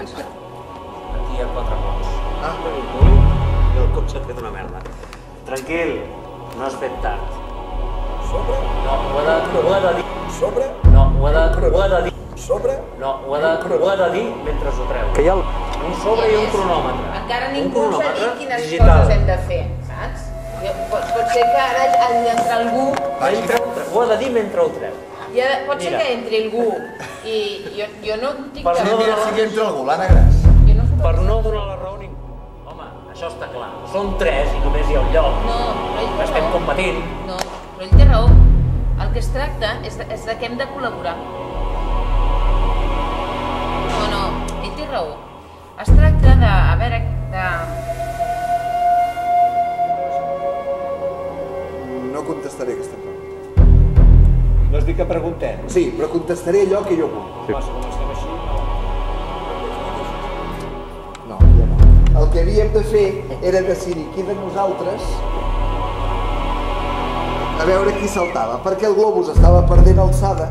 diferència? Aquí hi ha 4 vots. Ah, I el cotxe et queda una merda. Tranquil, no has fet tard. sobre, No, ho he de dir. sobre, No, ho he de dir. sobre... No, ho he de dir mentre ho treu. Que hi ha Un sobre i un cronòmetre. Encara Un ningú ens ha cronòmetre dit quines digital. coses hem de fer, saps? Pot ser que ara hagi d'entrar algú... Ho ha de dir mentre ho treu. Pot ser Mira. que entri algú i jo no tinc Per cap... no Mira donar- si entra algú, l'Anna Gras. Jo no soc... Per no donar la raó a ningú. Home, això està clar. Són 3 i només hi ha un lloc. No, però ell té Estem raó. competint. No, però ell té raó. El que es tracta és de que hem de col·laborar. No, ell té raó. Es tracta de... A veure, No contestaré aquesta pregunta. No has dit que preguntem? Sí, però contestaré allò que jo vull. Home, si comencem així, no. No, jo no. El que havíem de fer era decidir qui de nosaltres a veure qui saltava, perquè el globus estava perdent alçada